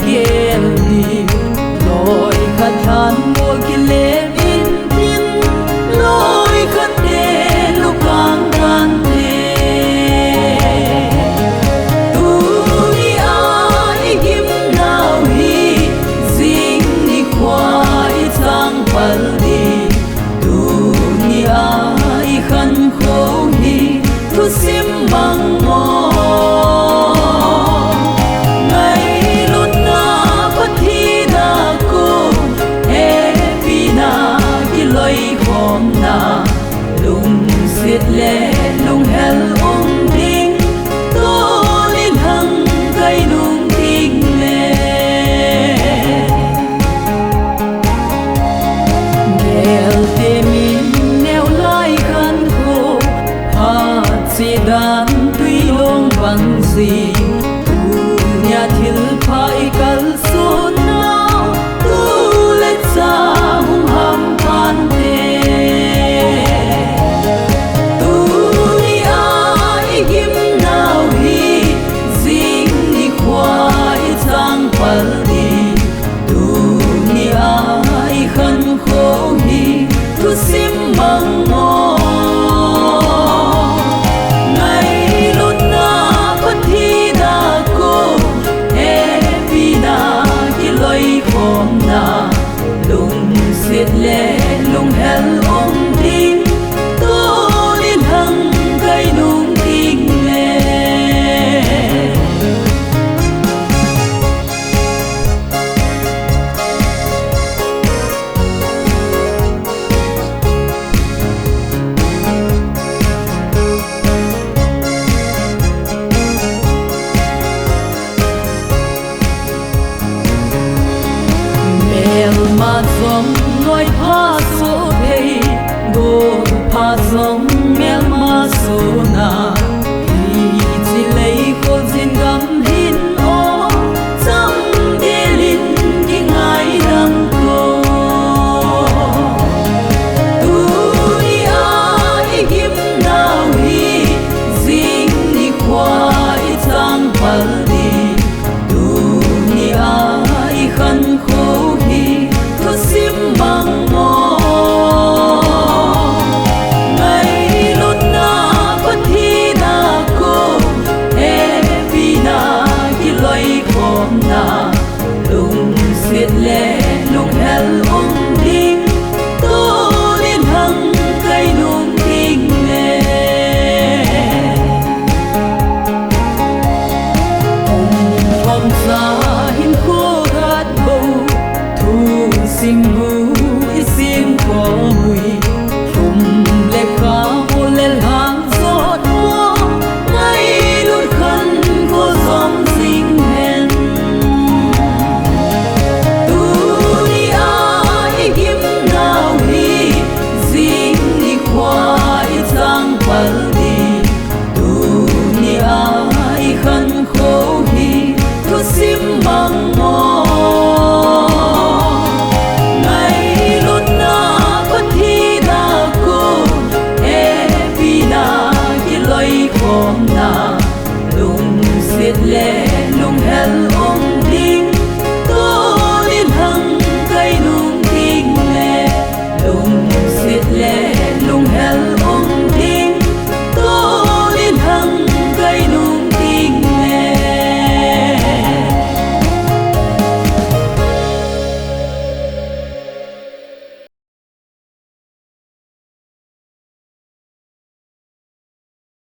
gelni loi khat han mo kile in tin loi khat de lukang kan te tu ni ai him nau hi zing ni kwai sang pal ni tu ni ai khan kho hi tu sim mang mo le lung hel ding to lin hang kai nung ding le gel te min neo lai khan kho ha chi dan tui long bang si tu nya thil phai kal so na tu le cha hum ham pan te sim mang mo ngai lut na pathi da ko e pina ki loi khom na lung siết le lung hel ding to lin hang kai nung ding le ma zong noi pha so thei go pha zong mel ma so na hi chi lei ko zin gam hin o cham de lin ki ngai dang ko tu ni ai him nau hi zing ni kwai chang pal ni tu ni ai khan kho sim mang mo ngai lut na pathi na ko e pina ki loi khom na lung siết le lung hel ding to lin hang kai nung ding le hom sa hin ko gat bo sim bu sim ko mui phum le kha mo le hang zot mo mai lut khan ko zom sing hen tu ni ai him nau hi zing ni kwai chang pal ni tu ni ai khan kho hi tu sim mang mo lung siết le